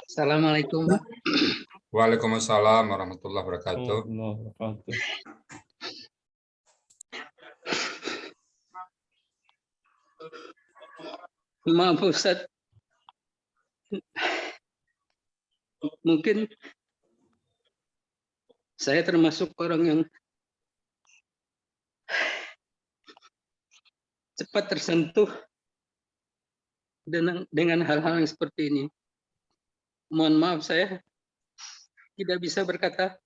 Assalamualaikum, Pak. Waalaikumsalam warahmatullahi wabarakatuh. Maaf Ustadz, mungkin saya termasuk orang yang cepat tersentuh dengan hal-hal yang seperti ini. Mohon maaf, saya tidak bisa berkata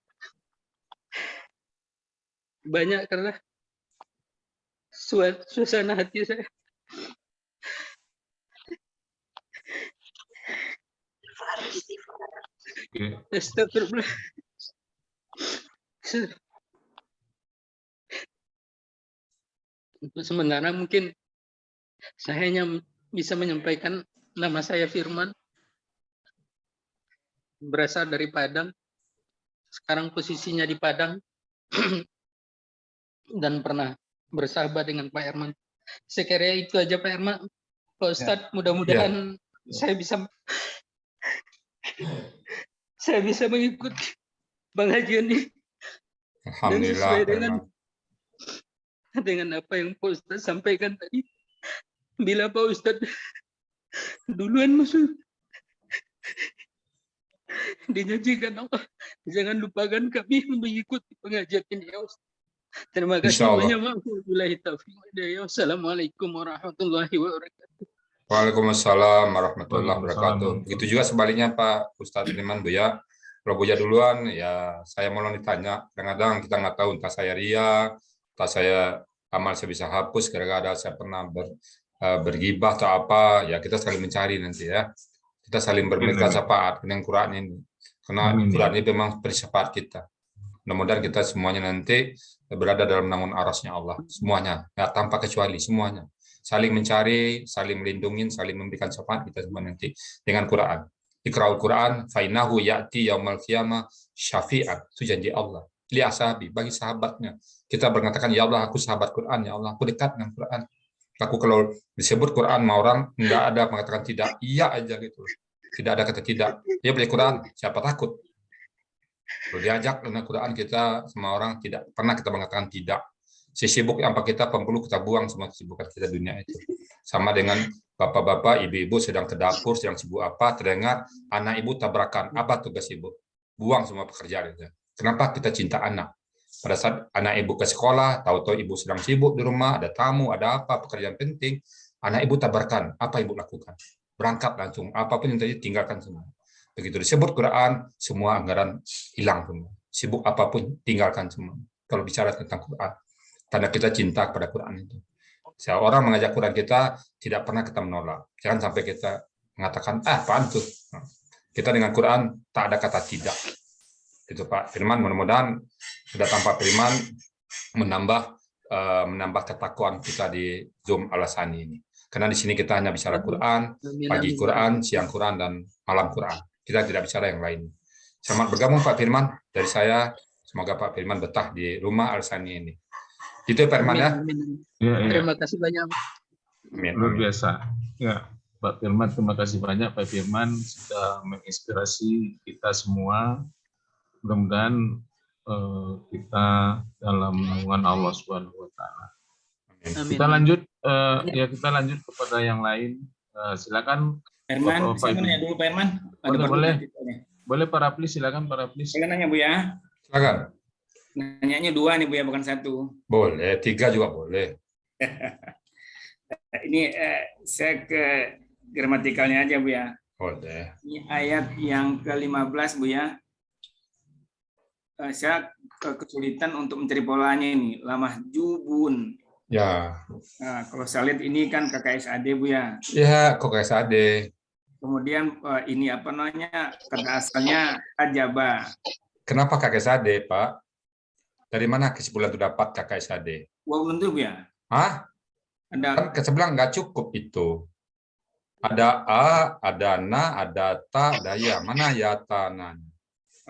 banyak karena suasana hati saya. Astagfirullah. Untuk sementara mungkin saya hanya bisa menyampaikan nama saya Firman, berasal dari Padang. Sekarang posisinya di Padang dan pernah bersahabat dengan Pak Herman. Sekiranya itu aja Pak Herman. Pak Ustadz, mudah-mudahan saya bisa mengikuti pengajian ini dan sesuai dengan apa yang Pak Ustadz sampaikan tadi. Bila Pak Ustadz duluan masuk, dijanjikan Allah, jangan lupakan kami mengikuti pengajian ini ya Ustadz. Terima kasih banyak. Wassalamualaikum warahmatullahi wabarakatuh. Waalaikumsalam warahmatullahi wabarakatuh. Begitu juga sebaliknya Pak Ustadz Firman, Buya. Kalau Buya duluan, ya saya mau ditanya. Kadang-kadang kita nggak tahu, entah saya ria, entah saya amal saya bisa hapus, gara-gara saya pernah bergibah atau apa, ya kita saling mencari nanti ya. Kita saling bermitra syafaat dengan Quran ini. Karena Quran ini memang bersyafaat kita. Mudah-mudahan kita semuanya nanti berada dalam naungan arasnya Allah. Semuanya, ya, tanpa kecuali semuanya. Saling mencari, saling melindungi, saling memberikan syafaat kita semua nanti dengan Quran. Iqra'ul Quran, fainahu ya'ti yaumal qiyamah syafi'an. Itu janji Allah. Li ashabi, bagi sahabatnya. Kita mengatakan, ya Allah, aku sahabat Quran, ya Allah, aku dekat dengan Quran. Aku kalau disebut Quran sama orang, enggak ada mengatakan tidak, iya aja gitu. Tidak ada kata tidak. Dia beli Quran, siapa takut? Kalau diajak dengan Quran, kita semua orang tidak pernah kita mengatakan tidak. Sibuk apa kita perlu kita buang semua kesibukan kita dunia itu. Sama dengan bapak-bapak, ibu-ibu sedang ke dapur, sedang sibuk apa, terdengar anak ibu tabrakan, apa tugas ibu? Buang semua pekerjaan itu. Kenapa kita cinta anak? Pada saat anak ibu ke sekolah, tahu-tahu ibu sedang sibuk di rumah, ada tamu, ada apa, pekerjaan penting, anak ibu tabrakan, apa ibu lakukan? Berangkat langsung, apapun yang tadi tinggalkan semua. Begitu disebut Quran, semua anggaran hilang semua. Sibuk apapun, tinggalkan semua. Kalau bicara tentang Quran, tanda kita cinta kepada Quran itu. Seorang mengajak Quran kita, tidak pernah kita menolak. Jangan sampai kita mengatakan, apaan tuh? Kita dengan Quran, tak ada kata tidak. Itu Pak Firman, mudah-mudahan sudah tanpa Firman menambah ketakwaan kita di Zoom Al-Asani ini. Karena di sini kita hanya bicara Quran, pagi Quran, siang Quran, dan malam Quran. Kita tidak bicara yang lain. Selamat bergabung Pak Firman. Dari saya, semoga Pak Firman betah di rumah Al-Sani ini. Itu Pak Firman ya. Terima kasih banyak. Luar biasa. Ya, Pak Firman, terima kasih banyak Pak Firman sudah menginspirasi kita semua. Mudah-mudahan kita dalam naungan Allah Subhanahu wa taala. Kita lanjut kita lanjut kepada yang lain. Silakan Herman, saya nanya dulu Pak Herman. Boleh Pak Rapli, silakan Pak Rapli. Saya nanya Bu ya. Silakan. Nanyanya 2 nih Bu ya, bukan 1. Boleh, 3 juga boleh. Ini saya ke gramatikalnya aja Bu ya. Boleh. Ini ayat yang ke-15 Bu ya. Saya kesulitan untuk mencari polanya ini. Lamah jubun. Ya. Nah, kalau saya lihat ini kan KKSAD Bu ya. Ya, KKSAD. Kemudian ini apa namanya, kata asalnya ajaba. Kenapa KKSAD, Pak? Dari mana kesimpulan itu dapat KKSAD? Wow, tentu Bu ya. Hah? Kan kesebelah nggak cukup itu. Ada A, ada na, ada ta, ada ya. Mana ya, ta, na?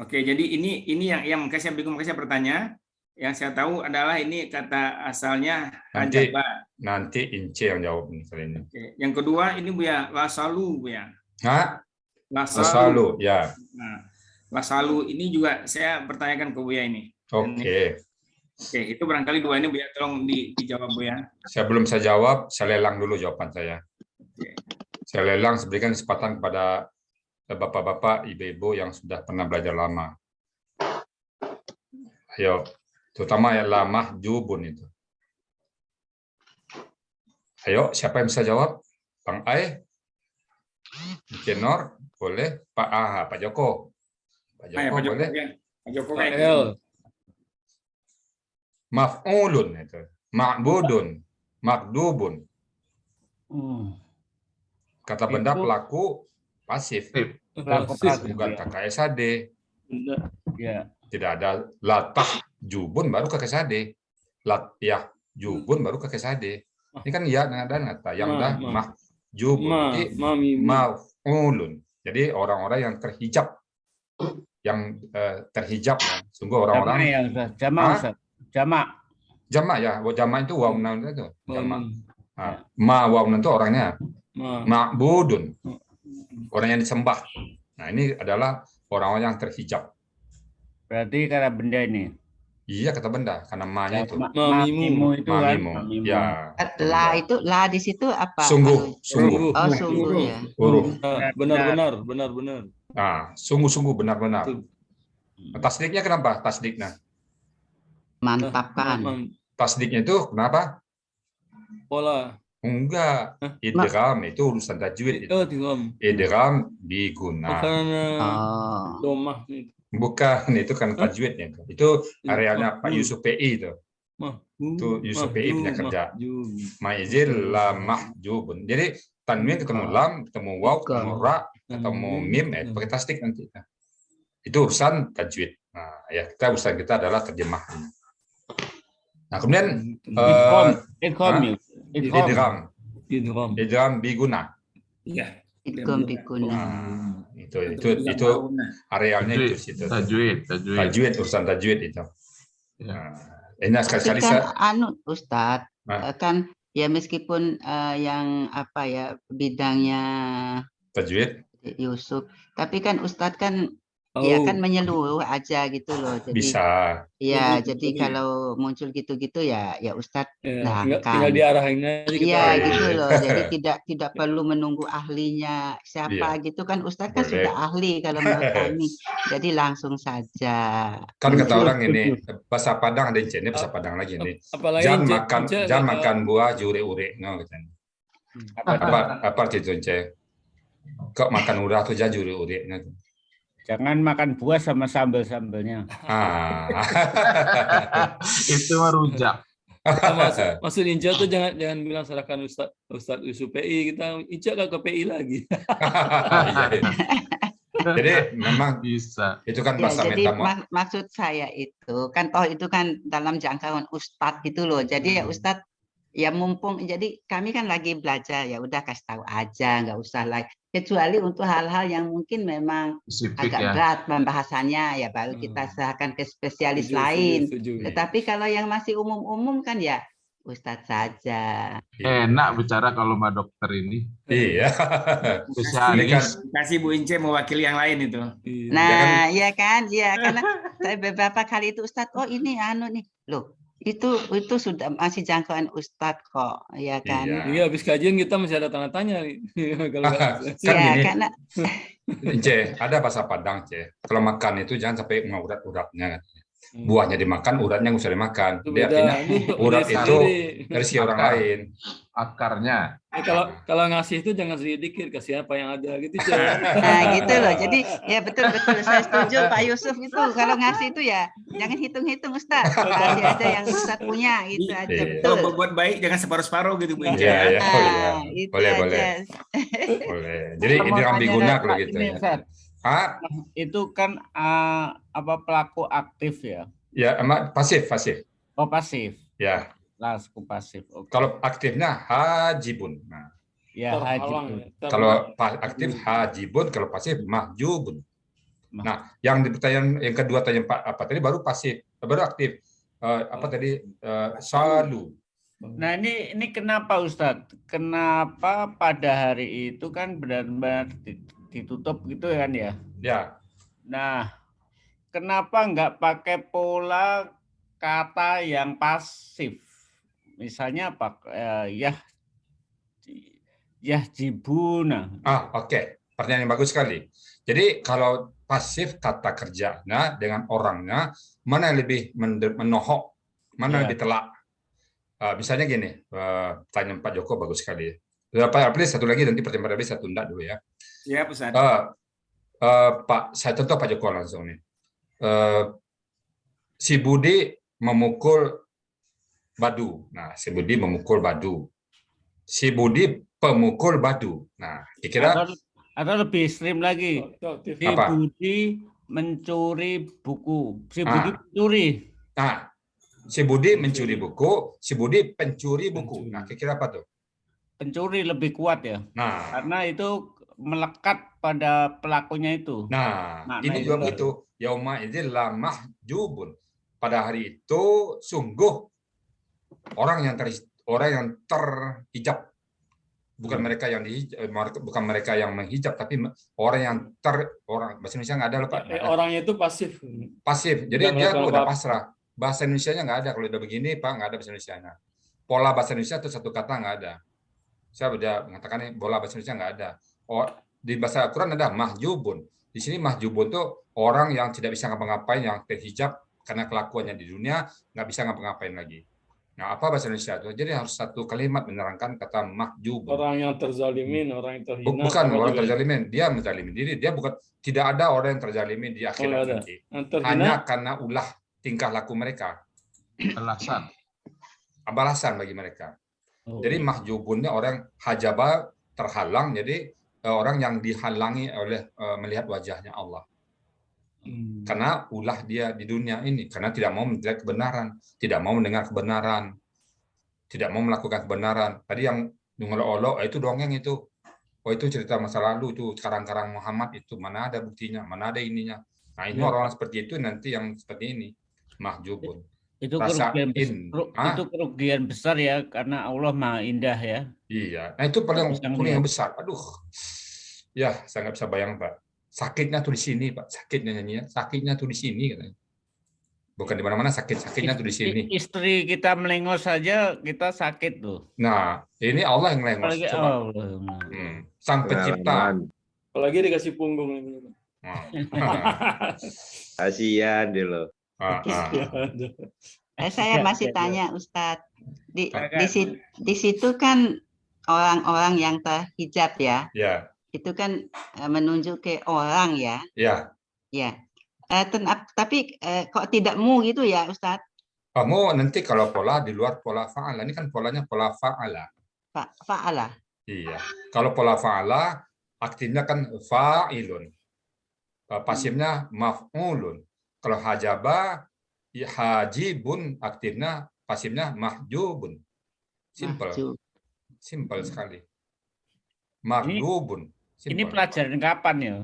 Oke, jadi ini yang makanya saya bingung, makanya saya bertanya. Yang saya tahu adalah ini kata asalnya Nanti hajaba. nanti Ince yang jawab nih kali ini. Oke. Yang kedua ini Buya, lasalu Buya. Hah? Lasalu. Selalu ya. Nah, lasalu ini juga saya pertanyakan ke Buya ini. Oke. Oke, itu barangkali dua ini Buya tolong dijawab Buya. Sebelum saya jawab, saya lelang dulu jawaban saya. Oke. Saya lelang berikan kesempatan kepada bapak-bapak, ibu-ibu yang sudah pernah belajar lama. Ayo, terutama yang lama jubun itu. Ayo, siapa yang bisa jawab? Bang Ai, Kenor, boleh. Pak Joko. Pak Joko, Pak Joko, boleh. ya. Pak Joko Pak kayak El. Maf'ulun itu. Ma'budun. Makdubun. Kata benda Itu- pelaku pasif. Pelaku Bukan KKSAD. Ya. Tidak ada latah jubun baru KKSAD. Latah jubun baru KKSAD. Ini kan ya dan ngata yang dah mah jubun. Jadi maf'ulun. Jadi orang-orang yang terhijab. Yang terhijab. Sungguh orang-orang Jamak ya Ustaz. Jamak Hah? Ustaz. Jamak. jamak ya. Jamak itu wawunan itu. Jamak. Ma wawunan itu orangnya. Ma'budun. Orang yang disembah. Nah, ini adalah orang-orang yang terhijab. Berarti kata benda ini. Iya kata benda karena ma-nya itu. Mamimu itu kan. Mamimu. Mamimu. Ya. La itu la di situ apa? Sungguh, sungguh. Oh, sungguh ya. Huruf. Benar. Nah, sungguh-sungguh benar-benar. Betul. Tasdiknya kenapa? Tasdiknya. Mantapkan. Tasdiknya itu kenapa? Pola. Enggak. Idgham itu urusan tajwid. Oh, tinggal. Idgham biguna. Karena Oh. domah. Bukan, itu kan tajwidnya. Itu arealnya Pak Yusuf PI itu. Itu Yusuf PI punya kerja. Maizil la mahjubun. Jadi tanwin ketemu lam, ketemu waw, ketemu ra, ketemu mim, pakai tasdik nanti. Nah, itu urusan tajwid. Nah, ya urusan kita adalah terjemahan. Nah, kemudian Idgham ya. Idgham. idgham biguna. Iya. Idgham biguna. Nah, itu arealnya itu situ. Tajwid urusan tajwid itu. Nah, ini Tapi sekali-kali kan Ustadz, Nah. kan ya meskipun yang apa ya bidangnya tajwid. Yusuf, tapi kan Ustadz kan ya kan menyeluruh aja gitu loh. Jadi Bisa. ya jadi kalau muncul gitu-gitu ya Ustadz Tinggal kan. diarahin aja kita. Iya gitu loh. Jadi tidak perlu menunggu ahlinya siapa gitu kan. Ustadz kan Boleh. sudah ahli kalau menurut kami. Jadi langsung saja. Kan kata orang ini bahasa Padang ada ini bahasa Padang lagi nih. Apalagi Jangan makan buah jure-ure, no katanya. Apa arti itu Ince? Kok makan urah tuh jangan jure-ure. Jangan makan buah sama sambal-sambalnya. Itu mah rujak. Maksud Inca tuh jangan bilang serahkan Ustadz Yusuf PI, kita Inca ke PI lagi. Jadi memang Bisa. itu kan Ya, bahasa jadi metamodernisme. maksud saya itu kan itu kan dalam jangkauan Ustadz gitu loh. Jadi ya Ustadz ya mumpung jadi kami kan lagi belajar ya udah kasih tahu aja nggak usah lagi kecuali untuk hal-hal yang mungkin memang Spesifik agak ya. berat pembahasannya ya baru kita serahkan ke spesialis lain. Setuju. Tetapi kalau yang masih umum-umum kan ya Ustadz saja. Enak bicara kalau sama dokter ini. Iya. Spesialis. Kasih Bu Ince mewakili yang lain itu. Nah, ya kan, ya karena saya beberapa kali itu Ustadz, oh ini nih, loh itu sudah masih jangkauan Ustadz kok, ya kan? Iya, habis kajian kita masih ada tanda tanya nih. Kalau Kan ya, gini, karena Ce, ada bahasa Padang, Ce. Kalau makan itu jangan sampai urat-uratnya. Buahnya dimakan, uratnya nggak usah dimakan. Itu Jadi beda. artinya Itu urat beda itu sendiri. rezeki orang Akar. lain. Akarnya. Kalau ngasih itu jangan sedikit, kasih apa yang ada gitu. nah gitu loh. Jadi ya betul saya setuju Pak Yusuf itu kalau ngasih itu ya jangan hitung-hitung Ustadz, kasih aja yang Ustadz punya gitu aja Iya. betul. Kalau berbuat baik jangan separuh-separuh gitu Bu Ince. Iya, iya. Oh, iya. Itu Boleh, aja. boleh. Boleh. Jadi Sama ini ambiguna tanya, kalau Pak, gitu ini, ya. Ustaz. Itu kan apa pelaku aktif ya? Ya, pasif. Oh pasif. Ya. Pelaku pasif. Oke. Kalau aktifnya hajibun. Nah, Ya haji. kalau aktif hajibun, kalau pasif mahjubun. Nah, yang di pertanyaan yang kedua tanya Pak apa tadi baru pasif, baru aktif. apa tadi salu. Nah ini kenapa Ustadz? Kenapa pada hari itu kan benar-benar ditutup gitu kan ya? Ya. Nah, kenapa nggak pakai pola kata yang pasif? Misalnya apa? Yahjibuna. Oke. Pertanyaan yang bagus sekali. Jadi kalau pasif kata kerjanya dengan orangnya, mana yang lebih menohok, mana lebih telak? Misalnya gini, pertanyaan Pak Joko bagus sekali. Pak Aplis satu lagi, nanti pertanyaan Pak Aplis saya tunda dulu ya. Siap, Ustaz. Pak, saya contoh Pak Joko langsung nih. Si Budi memukul Badu. Nah, si Budi memukul Badu. Si Budi pemukul Badu. Nah, kira-kira atau lebih ekstrim lagi. Si Budi mencuri buku. Si Budi mencuri. Nah, si Budi mencuri buku, si Budi pencuri buku. Nah, kira-kira apa tuh? Pencuri lebih kuat ya. Nah, karena itu melekat pada pelakunya itu. Nah, ini juga begitu. Yauma idzil la mahjubun. Pada hari itu sungguh orang yang terhijab. Bukan mereka yang bukan mereka yang menghijab, tapi orang yang orang bahasa Indonesia nggak ada loh Pak. Orangnya itu pasif. Pasif. Jadi dia udah pasrah. Bahasa Indonesianya nggak ada. Kalau udah begini Pak, nggak ada bahasa Indonesianya. Pola bahasa Indonesia itu satu kata nggak ada. Saya udah mengatakan pola bahasa Indonesia nggak ada. Di bahasa Al-Quran ada mahjubun. Di sini mahjubun tuh orang yang tidak bisa ngapa-ngapain, yang terhijab karena kelakuannya di dunia, nggak bisa ngapa-ngapain lagi. Nah, apa bahasa Indonesia itu? Jadi harus satu kalimat menerangkan kata mahjubun. Orang yang terzalimin, orang yang terhina. Bukan orang terzalimin, dia menzalimin diri. Dia bukan, tidak ada orang yang terzalimin di akhirat nanti. Hanya karena ulah tingkah laku mereka. Balasan bagi mereka. Jadi mahjubunnya orang hajaba, terhalang, jadi orang yang dihalangi oleh melihat wajahnya Allah. Karena ulah dia di dunia ini, karena tidak mau melihat kebenaran, tidak mau mendengar kebenaran, tidak mau melakukan kebenaran. Tadi yang ngolok-olok itu dongeng itu. Oh itu cerita masa lalu itu, karang-karang Muhammad itu, mana ada buktinya, mana ada ininya. Nah ini orang seperti itu nanti yang seperti ini, mahjubun. Itu kerugian besar ya, karena Allah Maha Indah ya. Iya, nah itu paling yang besar. Aduh, ya saya nggak bisa bayang Pak. Sakitnya tuh di sini Pak, sakitnya nyanyinya, sakitnya tuh di sini katanya. Bukan di mana-mana sakitnya tuh di sini. Istri kita melengos saja kita sakit tuh. Nah, ini Allah yang melengos. Coba. Sang pencipta. Apalagi dikasih punggung. Kasihan deh loh. Saya masih tanya Ustadz, di situ kan orang-orang yang terhijab ya. Ya. Itu kan menunjuk ke orang ya. Ya. Ya. Tapi kok tidak mu gitu ya Ustadz? Kamu nanti kalau pola di luar pola fa'ala, ini kan polanya pola fa'ala. Fa'ala. Iya. Kalau pola fa'ala, aktifnya kan fa'ilun. Pasifnya maf'ulun. Kalau hajaba, hajibun, aktifnya pasifnya mahjubun. Simple sekali. Mahjubun. Ini pelajaran kapan ya?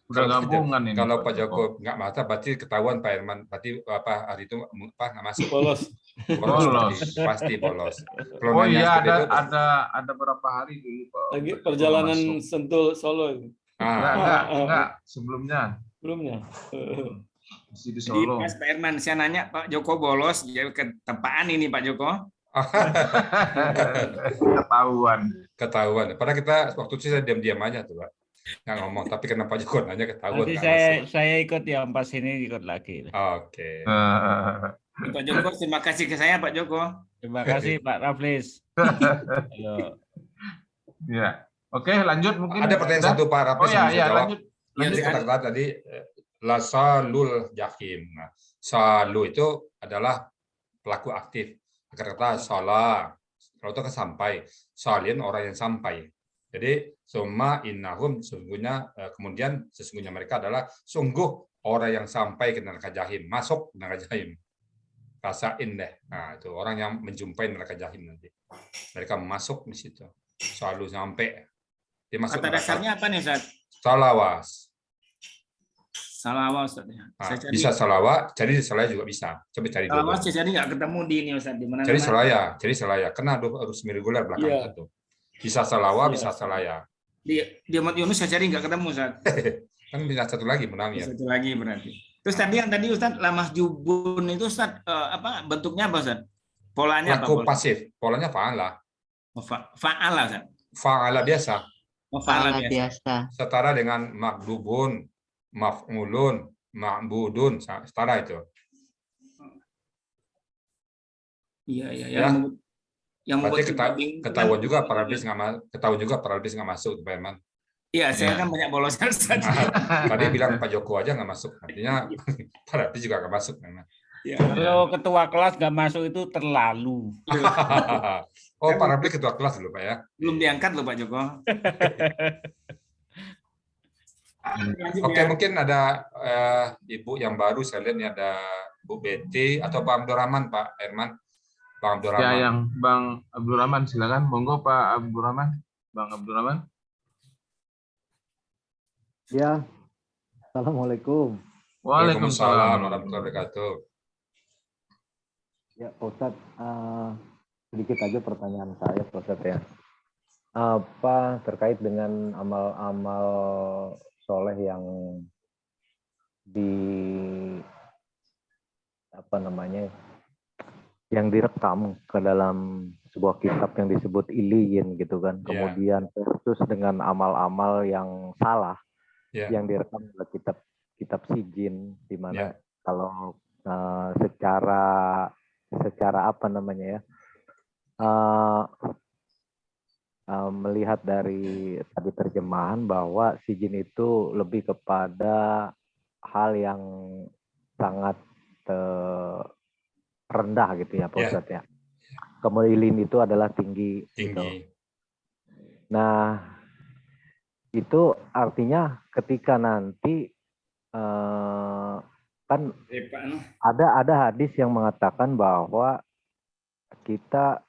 Udah gabungan ini. Kalau Pak Joko nggak mata, berarti ketahuan Pak Herman. Berarti apa hari itu nggak masuk. Bolos. Pasti bolos. Oh iya, ada berapa hari dulu Pak. Lagi perjalanan Sentul Solo. Enggak, sebelumnya. Masih di Solo. Mas Pak Herman, saya nanya Pak Joko bolos, jadi ketepaan ini Pak Joko. Ketahuan. Padahal kita waktu itu saya diam-diam aja tuh Pak. Nggak ngomong, tapi kenapa Joko nanya ketahuan. Nanti saya ikut ya, pas ini ikut lagi. Oke. Pak Joko, terima kasih ke saya Pak Joko. Terima kasih Pak Raflis. Ya. Oke, lanjut mungkin. Ada pertanyaan satu Pak Raflis. Oh ya, lanjut. Kata tadi lasalul jahim. Nah, salu itu adalah pelaku aktif. Kata salah, kalau itu kan sampai, salin orang yang sampai. Jadi summa innahum, sesungguhnya kemudian sesungguhnya mereka adalah sungguh orang yang sampai ke neraka jahim, masuk neraka jahim. Rasain deh. Nah, itu orang yang menjumpai neraka jahim nanti. Mereka masuk di situ. Selalu sampai. Dia masuk kata dasarnya apa nih, Ustaz? Salawas. Salawat Ustaz ya. Nah, Saya cari bisa salawat, cari selaya juga bisa. Coba cari dulu. salawat saya cari nggak ketemu di ini Ustaz di mana Cari selaya, cari selaya. Kena harus reguler belakang Iya. itu. Bisa salawat, Iya. bisa selaya. di Ahmad Yunus saya cari nggak ketemu Ustaz. Kan bisa satu lagi menangnya. Satu lagi berarti. Terus tadi yang tadi Ustaz lamah jubun itu Ustaz apa bentuknya apa Ustaz? Polanya apa? Laku pasif, polanya fa'ala. Fa'ala Ustaz. Fa'ala biasa. Fa'ala Salah biasa. Setara dengan makdubun, maf'ulun, ma'budun, setara itu. Iya iya Ya. yang Berarti membuat kita bingung ketahuan kan- juga paralabis nggak masuk, Pak Herman. Iya, saya Ya. kan banyak bolosan Ustaz. Tadi bilang Pak Joko aja nggak masuk, artinya paralabis juga nggak masuk. Memang. Iya. Kalau ketua kelas nggak masuk itu terlalu. Oh, paralabis ketua kelas dulu Pak ya. Belum diangkat loh Pak Joko. Lanjut Oke, ya. mungkin ada Ibu yang baru, saya lihat ini ada Bu Betty atau Pak Abdurrahman, Pak Herman. Bang Ya, Abdurrahman. yang Bang Abdurrahman, silakan. Monggo Pak Abdurrahman. Bang Abdurrahman. Ya, Assalamualaikum. Waalaikumsalam warahmatullahi wabarakatuh. Ya, Pak Ustadz, sedikit aja pertanyaan saya, Pak Ustadz ya. Apa terkait dengan amal-amal soleh yang yang direkam ke dalam sebuah kitab yang disebut Iliyin gitu kan. Ya. Kemudian versus dengan amal-amal yang salah Ya. yang direkam dalam kitab Sijin, di mana Ya. kalau secara apa namanya ya, melihat dari tadi terjemahan bahwa Sijin itu lebih kepada hal yang sangat rendah gitu ya Pak Ya. Ustadz ya. Kemudian Ilin itu adalah tinggi. Gitu. Tinggi. Nah, itu artinya ketika nanti kan ada hadis yang mengatakan bahwa kita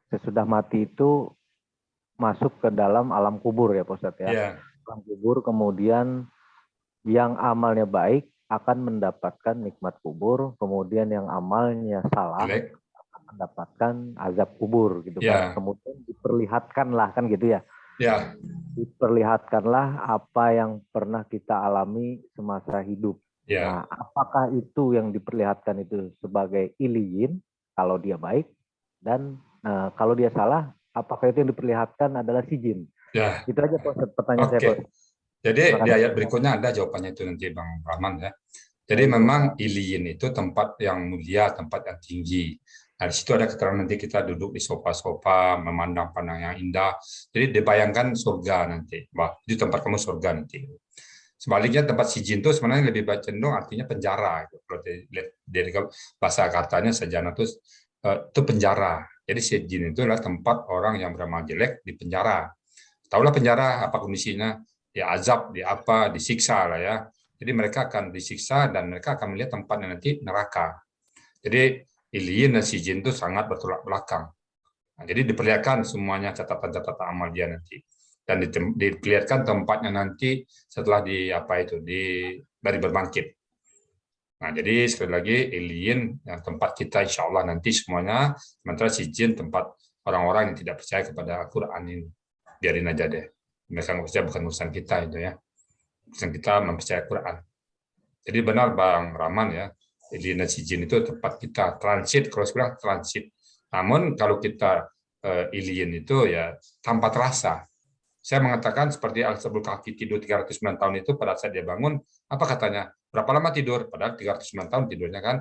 sesudah mati itu masuk ke dalam alam kubur ya Pak Ustadz ya. Ya. Alam kubur, kemudian yang amalnya baik akan mendapatkan nikmat kubur, kemudian yang amalnya salah Jelek. akan mendapatkan azab kubur gitu Ya. kan. Kemudian diperlihatkanlah kan gitu ya. Ya. Diperlihatkanlah apa yang pernah kita alami semasa hidup. Ya. Nah, apakah itu yang diperlihatkan itu sebagai iliyin kalau dia baik, dan kalau dia salah, apakah itu yang diperlihatkan adalah sijin? Ya. Itu aja Pak, pertanyaan Oke. saya Pak. Jadi Terima di kasih. ayat berikutnya ada jawabannya itu nanti Bang Rahman ya. Jadi memang Iliyin itu tempat yang mulia, tempat yang tinggi. Nah, di situ ada keterangan nanti kita duduk di sofa-sofa, memandang pandang yang indah. Jadi dibayangkan surga nanti. Wah, itu tempat kamu surga nanti. Sebaliknya tempat sijin itu sebenarnya lebih cenderung artinya penjara. Kalau dilihat dari bahasa katanya sejana itu penjara. Jadi sijin itu adalah tempat orang yang beramal jelek di penjara. Tahulah penjara apa kondisinya? Ya azab, di apa, disiksa lah ya. Jadi mereka akan disiksa dan mereka akan melihat tempatnya nanti neraka. Jadi Iliyin dan Sijin itu sangat bertolak belakang. Nah, jadi diperlihatkan semuanya catatan-catatan amal dia nanti. Dan diperlihatkan tempatnya nanti setelah dari berbangkit. Nah, jadi sekali lagi Iliyin yang tempat kita insya Allah nanti semuanya, sementara Sijin tempat orang-orang yang tidak percaya kepada Al-Quran ini. Biarin aja deh. Mereka nggak percaya, bukan urusan kita itu ya. Urusan kita mempercayai Quran. Jadi benar Bang Rahman ya, Iliyin dan Sijin itu tempat kita transit, kalau sekarang transit. Namun kalau kita Iliyin itu ya tanpa terasa. Saya mengatakan seperti Al-Sabul Kahfi tidur 309 tahun itu pada saat dia bangun, apa katanya? Berapa lama tidur? Padahal 309 tahun tidurnya kan.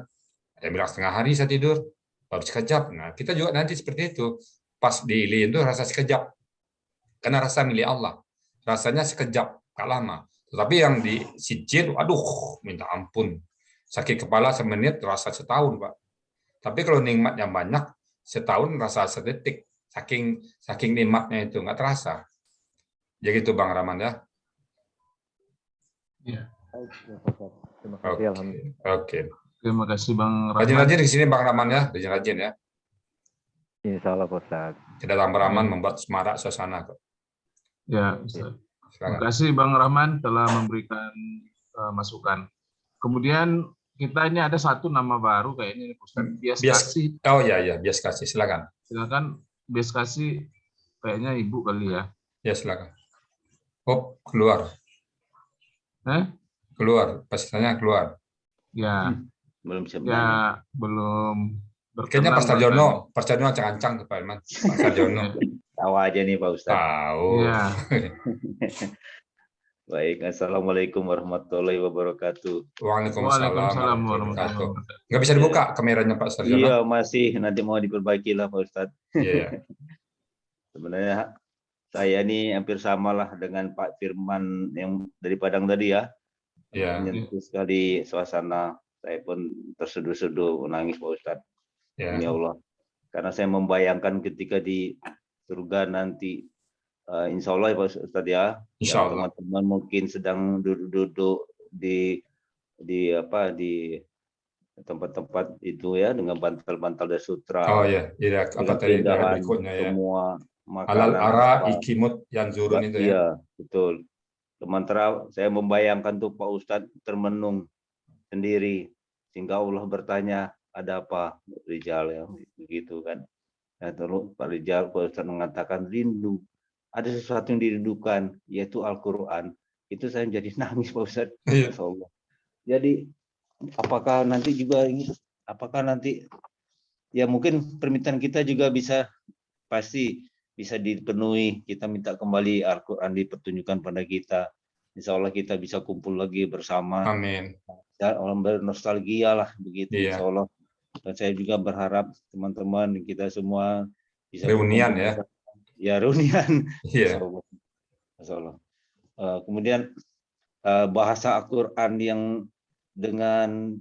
Ada yang bilang setengah hari saya tidur, baru sekejap. Nah, kita juga nanti seperti itu. Pas di Iliyin itu rasa sekejap. Karena rasa milik Allah. Rasanya sekejap, gak lama. Tetapi yang di Sijin, aduh, minta ampun. Sakit kepala semenit, rasa setahun, Pak. Tapi kalau nikmatnya banyak, setahun rasa sedetik. Saking nikmatnya itu, nggak terasa. Jadi itu Bang Rahman ya. Ya. Terima kasih, alhamdulillah. Oke. Terima kasih Bang Rahman. Rajin-rajin di sini Bang Rahman ya, rajin-rajin ya. Insya Allah Pak Ustadz. Kedatangan Bang Rahman membuat semarak suasana kok. Ya, Ustaz. Terima Silakan. kasih Bang Rahman telah memberikan masukan. Kemudian kita ini ada satu nama baru kayaknya, Ustaz. Bias kasih. Oh ya, bias kasih. Silakan. Silakan, bias kasih. Kayaknya Ibu kali ya. Ya, silakan. Oh, keluar. Keluar. Pastinya keluar. Ya. Belum bisa ya belum kayaknya Pak Sarjono ancang-ancang ke Pak Ilman. Pak Sarjono. Tahu aja nih Pak Ustadz. Tahu. Ya. Baik, Assalamualaikum warahmatullahi wabarakatuh. Waalaikumsalam warahmatullahi wabarakatuh. Nggak bisa dibuka kameranya Pak Sarjono? Iya, masih. Nanti mau diperbaiki lah Pak Ustadz. Iya. Sebenarnya saya ini hampir samalah dengan Pak Firman yang dari Padang tadi ya. Iya. Menyentuh sekali suasana. Saya pun terseduh-seduh menangis Pak Ustadz. Ya. Demi Allah. Karena saya membayangkan ketika di surga nanti, insya Allah ya Pak Ustadz ya, teman-teman mungkin sedang duduk-duduk di tempat-tempat itu ya dengan bantal-bantal dan sutra. Oh ya, apa tadi berikutnya ya. Semua makanan. Alal ara ikimut yang zurun itu ya. Iya, betul. Sementara saya membayangkan tuh Pak Ustadz termenung sendiri sehingga Allah bertanya, ada apa Rijal ya, begitu kan. Nah, terus Pak Rijal, Pak Ustadz mengatakan rindu. Ada sesuatu yang dirindukan, yaitu Al-Quran. Itu saya jadi nangis Pak Ustadz. Iya. Jadi apakah nanti ya mungkin permintaan kita juga pasti bisa dipenuhi. Kita minta kembali Al-Quran dipertunjukkan pada kita. Insya Allah kita bisa kumpul lagi bersama. Amin. Orang bernostalgia lah begitu. Iya. Insya Allah. Dan saya juga berharap teman-teman kita semua bisa reunian ya. Ya reunian. Iya. Insya Allah. Kemudian bahasa Al-Quran yang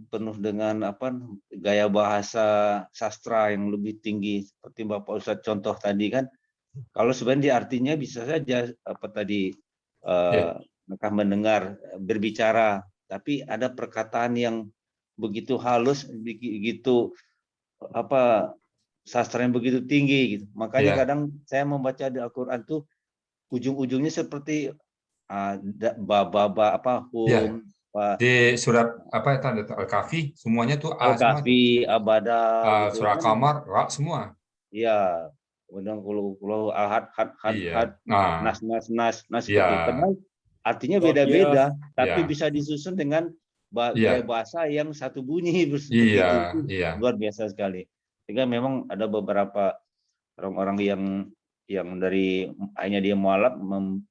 penuh dengan gaya bahasa sastra yang lebih tinggi seperti Bapak Ustadz contoh tadi kan. Kalau sebenarnya artinya bisa saja mereka mendengar berbicara, tapi ada perkataan yang begitu halus, begitu sastra yang begitu tinggi gitu. Makanya kadang saya membaca di Al-Qur'an tuh ujung-ujungnya seperti di surat Al-Kahfi semuanya tuh Al-Kahfi, Abada, surat Qamar, semua. Iya. Kemudian kalau ahad, nas seperti itu. Artinya beda-beda, tapi bisa disusun dengan bahasa yang satu bunyi seperti itu. Luar biasa sekali. Sehingga memang ada beberapa orang-orang yang dari hanya dia mualaf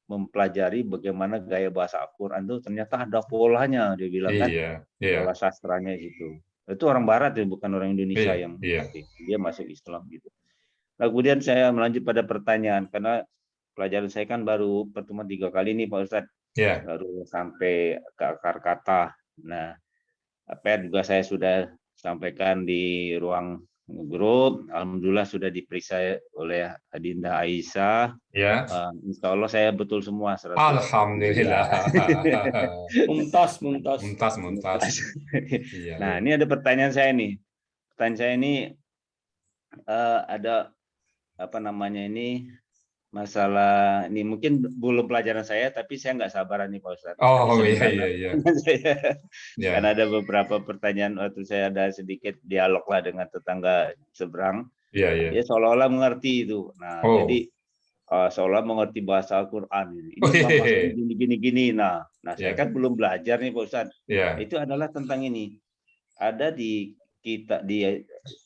mempelajari bagaimana gaya bahasa Al-Quran itu ternyata ada polanya, dia bilang kan. Pola sastranya itu. Itu orang Barat ya, bukan orang Indonesia yang dia masuk Islam gitu. Nah, kemudian saya melanjut pada pertanyaan karena pelajaran saya kan baru pertemuan 3 kali nih Pak Ustadz. Baru sampai ke akar kata. Nah, juga saya sudah sampaikan di ruang grup. Alhamdulillah sudah diperiksa oleh Adinda Aisyah. Insya Allah saya betul semua. 100%. Alhamdulillah. Muntas. Nah, ini ada pertanyaan saya nih. Pertanyaan saya ini ada masalah ini mungkin belum pelajaran saya, tapi saya nggak sabaran nih Pak Ustadz. Iya. Karena ada beberapa pertanyaan waktu saya ada sedikit dialog lah dengan tetangga seberang. Dia seolah-olah mengerti itu. Nah, jadi seolah mengerti bahasa Al-Quran ini. Gini. Nah, saya kan belum belajar nih Pak Ustadz. Itu adalah tentang ini. Ada di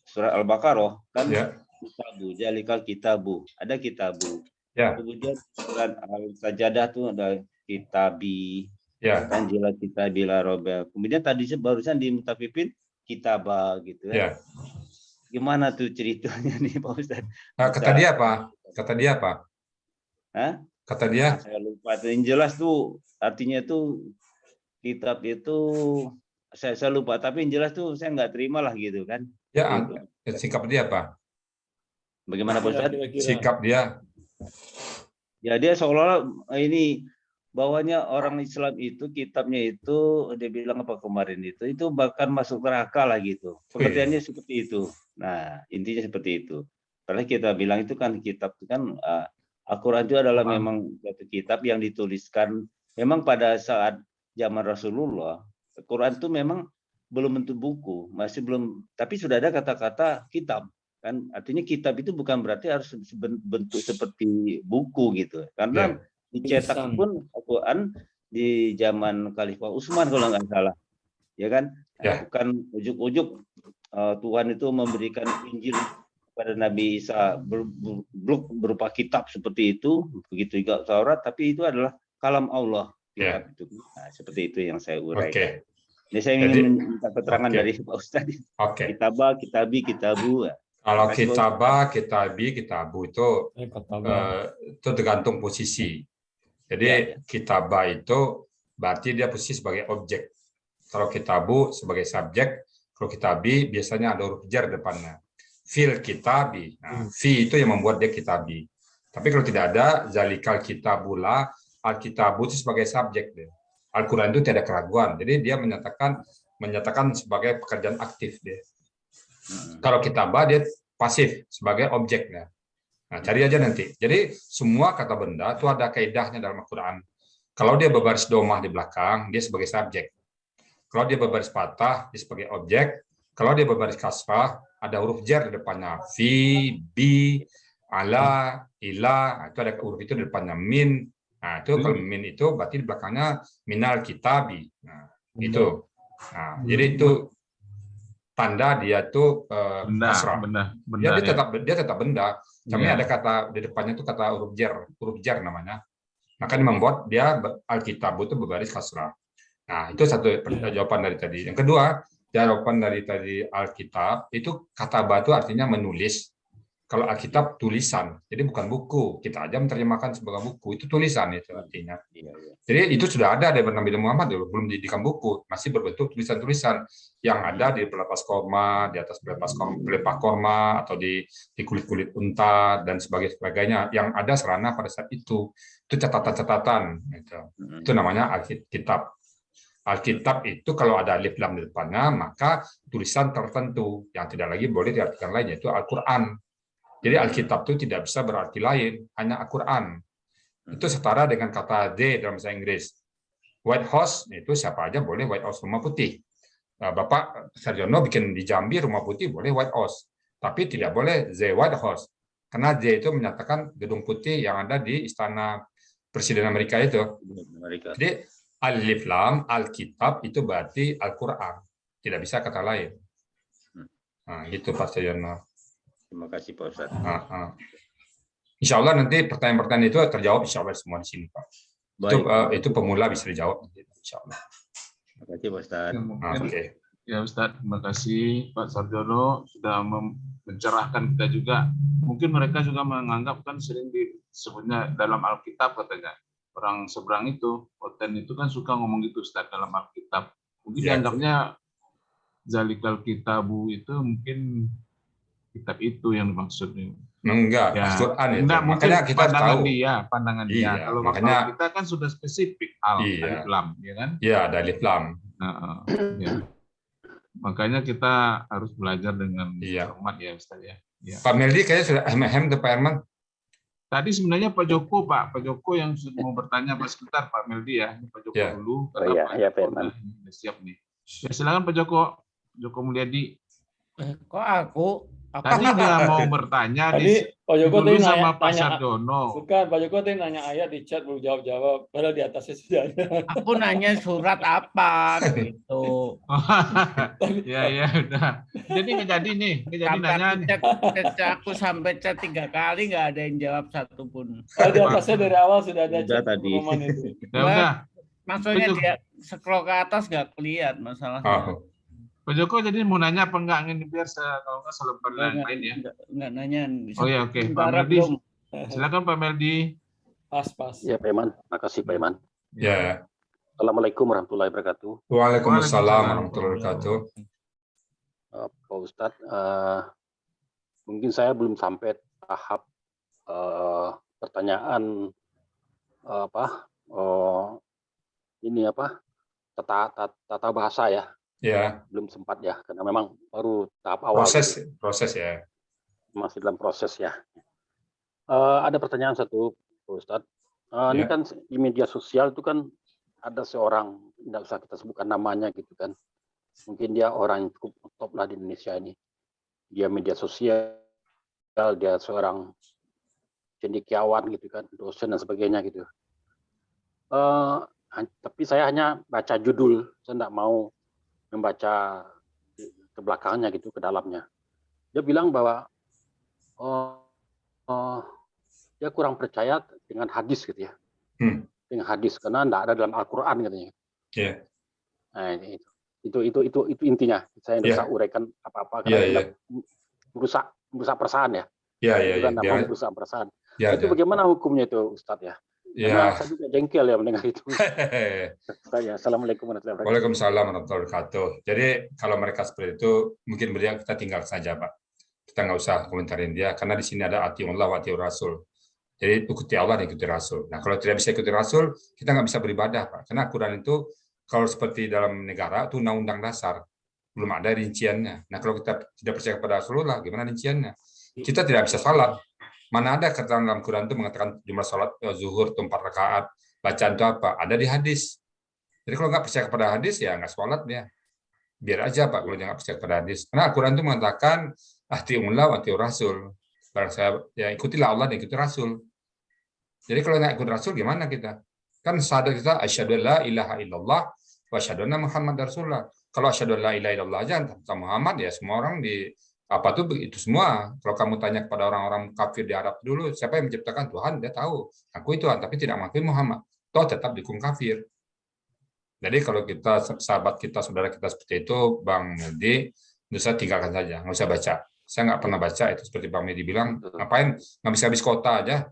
surat Al-Baqarah kan. Kitabu, jalikal kitabu, ada kitabu. Kemudian surat Al-Sajadah itu ada kitabi, Tanzila kitabila robel. Kemudian tadi barusan di Mutafifin kitabah gitu ya. Gimana tuh ceritanya nih Pak Ustadz? Kata dia apa? Kata dia? Saya lupa. Yang jelas tuh artinya tuh kitab itu saya lupa. Tapi yang jelas tuh saya nggak terima lah gitu kan. Sikap dia apa? Bagaimana Pak Ustadz? Sikap dia? Ya dia seolah-olah ini bawahnya orang Islam itu kitabnya itu dia bilang apa kemarin itu bahkan masuk neraka lah gitu. Pengertiannya seperti itu. Nah intinya seperti itu. Karena kita bilang itu kan kitab itu kan Al-Quran itu adalah memang satu kitab yang dituliskan memang pada saat zaman Rasulullah, Quran itu memang belum bentuk buku, masih belum, tapi sudah ada kata-kata kitab. Kan artinya kitab itu bukan berarti harus bentuk seperti buku gitu. Karena dicetak pun Al-Quran di zaman Khalifah Utsman kalau nggak salah. Ya kan? Bukan ujuk-ujuk Tuhan itu memberikan Injil kepada Nabi Isa berupa kitab seperti itu, begitu juga Taurat, tapi itu adalah kalam Allah. Kitab itu. Nah, seperti itu yang saya uraikan. Ini saya ingin minta keterangan dari Pak Ustadz. Kitabah, kitabi, kitabu. Kalau kitabah, kitabi, kitabu itu tergantung posisi. Jadi kitabah itu berarti dia posisi sebagai objek. Kalau kitabu sebagai subjek, kalau kitabi biasanya ada huruf jar depannya. Fil kitabi. Nah, fi itu yang membuat dia kitabi. Tapi kalau tidak ada, zalikal kitabula, al-kitabu itu sebagai subjek dia. Al-Quran itu tidak ada keraguan. Jadi dia menyatakan sebagai pekerjaan aktif dia. Kalau kitabah dia pasif sebagai objeknya. Nah, cari aja nanti. Jadi semua kata benda itu ada kaidahnya dalam Al-Quran. Kalau dia berbaris domah di belakang, dia sebagai subjek. Kalau dia berbaris patah, dia sebagai objek. Kalau dia berbaris kasrah, ada huruf jar di depannya. Fi, bi, ala, ila. Itu ada huruf itu di depannya. Min. Nah, itu kalau min itu berarti di belakangnya minal kitabi. Nah, itu. Nah, jadi itu tanda dia itu kasrah. Dia tetap benda. Tapi ada kata di depannya itu kata huruf jar namanya. Maka ini membuat dia Alkitab itu berbaris kasrah. Nah, itu satu jawaban dari tadi. Yang kedua, jawaban dari tadi Alkitab itu kata batu artinya menulis. Kalau Alkitab tulisan, jadi bukan buku. Kita aja menerjemahkan sebagai buku, itu tulisan itu artinya. Jadi itu sudah ada dari Nabi Muhammad, belum dijadikan buku, masih berbentuk tulisan-tulisan yang ada di pelepas korma, di atas pelepah korma, atau di kulit-kulit unta dan sebagainya. Yang ada serana pada saat itu catatan-catatan. Itu namanya Alkitab. Alkitab itu kalau ada alif lam di depannya, maka tulisan tertentu yang tidak lagi boleh diartikan lain, yaitu Al-Quran. Jadi Alkitab itu tidak bisa berarti lain, hanya Al-Quran. Itu setara dengan kata the dalam bahasa Inggris. White House, itu siapa aja boleh White House, rumah putih. Bapak Sarjono bikin di Jambi rumah putih boleh White House. Tapi tidak boleh the White House. Karena the itu menyatakan gedung putih yang ada di istana Presiden Amerika itu. Jadi alif lam, Alkitab itu berarti Al-Quran. Tidak bisa kata lain. Nah, gitu Pak Sarjono. Terima kasih Pak Ustadz. Insya Allah nanti pertanyaan-pertanyaan itu terjawab insya Allah semua di sini Pak. Itu pemula bisa dijawab insya Allah. Terima kasih Pak Ustadz. Ya Ustadz, terima kasih Pak Sarjono sudah mencerahkan kita juga. Mungkin mereka juga menganggap kan sering disebutnya dalam Alkitab katanya. Orang seberang itu, Oten itu kan suka ngomong gitu Ustadz dalam Alkitab. Mungkin dianggapnya zalikal kitabu itu mungkin kitab itu yang dimaksud. Enggak, Al-Quran itu. Enggak, makanya kita pandangan tahu. Pandangan dia. Kalau makanya kita kan sudah spesifik alif lam, ya kan? Iya, ada alif lam. Ya. Makanya kita harus belajar dengan cermat ya Ustaz ya. Pak Meldi kayaknya sudah ke Pak Herman. Tadi sebenarnya Pak Joko yang mau bertanya Pak sebentar Pak Meldi ya. Pak Joko dulu. Pak Herman. Siap nih. Ya, silakan Pak Joko Mulyadi. Kok aku? Tadi dia mau bertanya tadi Pak Joko tadi sama Pak Sarjono. Bukan, Pak Joko tadi nanya ayat di chat belum jawab-jawab. Padahal di atasnya sudah ada. Aku nanya surat apa gitu. Ya udah. Jadi nggak jadi nanya. Aku sampai chat 3 kali nggak ada yang jawab satupun. Di atasnya dari awal sudah ada chat tadi. Udah. Maksudnya dia scroll ke atas nggak kelihatan masalahnya. Pak Joko jadi mau nanya apa enggak ini biar kalau enggak selebar lain ya. Enggak nanya. Oh ya oke. Pak Meldi. Silakan Pak Meldi. Pas. Ya Pak Iman, makasih Pak Iman. Ya. Assalamualaikum warahmatullahi wabarakatuh. Waalaikumsalam warahmatullahi wabarakatuh. Pak Ustadz, mungkin saya belum sampai tahap pertanyaan tata bahasa ya. Ya. Belum sempat ya, karena memang baru tahap awal. Proses ya. Masih dalam proses ya. Ada pertanyaan satu, Pak Ustadz. Ini kan di media sosial itu kan ada seorang, tidak usah kita sebutkan namanya gitu kan, mungkin dia orang yang cukup top lah di Indonesia ini, dia media sosial, dia seorang cendekiawan gitu kan, dosen dan sebagainya gitu. Tapi saya hanya baca judul, saya tidak mau membaca ke belakangnya gitu, ke dalamnya. Dia bilang bahwa dia kurang percaya dengan hadis gitu ya, dengan hadis karena tidak ada dalam Al-Quran katanya. Yeah. Nah, itu intinya. Saya tidak usah uraikan apa-apa karena merusak perasaan ya. Bukan mau merusak perasaan. Itu bagaimana hukumnya itu, Ustadz ya? Karena saya juga jengkel ya mendengar itu. Assalamualaikum warahmatullahi wabarakatuh. Waalaikumsalam warahmatullahi wabarakatuh. Jadi kalau mereka seperti itu, mungkin beliau kita tinggal saja, Pak. Kita nggak usah komentarin dia, karena di sini ada atiullah wa atiur rasul. Jadi ikuti Allah dan ikuti Rasul. Nah kalau tidak bisa ikuti Rasul, kita nggak bisa beribadah, Pak. Karena Quran itu kalau seperti dalam negara itu undang-undang dasar, belum ada rinciannya. Nah kalau kita tidak percaya kepada Rasulullah, gimana rinciannya? Kita tidak bisa salat. Mana ada keterangan dalam Quran itu mengatakan jumlah salat zuhur itu 4 rakaat, bacaan itu apa? Ada di hadis. Jadi kalau nggak percaya kepada hadis ya nggak sholat dia. Biar aja Pak kalau dia nggak percaya kepada hadis. Karena Quran itu mengatakan atiullah wa atiur rasul. Barang saya ya ikutilah Allah dan ikuti Rasul. Jadi kalau nggak ikut Rasul gimana kita? Kan sadar kita asyhadu la ilaha illallah wa asyhadu anna Muhammad Rasulullah. Kalau asyhadu la ilaha illallah aja tanpa Muhammad ya semua orang di apa tuh begitu semua. Kalau kamu tanya kepada orang-orang kafir di Arab dulu, siapa yang menciptakan Tuhan? Dia tahu. Aku Tuhan, tapi tidak mengakui Muhammad. Toh tetap dukung kafir. Jadi kalau kita sahabat kita, saudara kita seperti itu, Bang Medi, bisa tinggalkan saja, nggak usah baca. Saya nggak pernah baca itu seperti Bang Medi bilang, ngapain habis kota aja.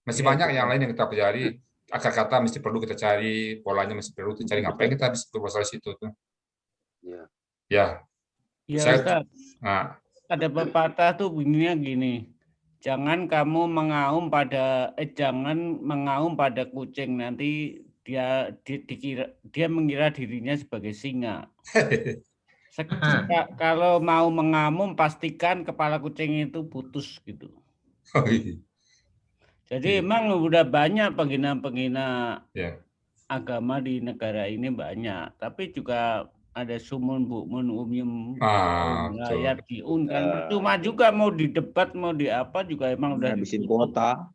Masih banyak yang lain yang kita pelajari. Akar kata mesti perlu kita cari, polanya mesti perlu kita cari. Ngapain kita habis berpuasa situ tuh? Ya. Ustaz. Ada pepatah tuh bunyinya gini. Jangan mengaum pada kucing, nanti dia mengira dirinya sebagai singa. Kalau mau mengamum pastikan kepala kucing itu putus gitu. Jadi emang udah banyak penghina-penghina agama di negara ini banyak, tapi juga ada sumun bukmun umyum rakyat diun kan cuma juga mau di debat mau di apa juga emang udah habisin kota.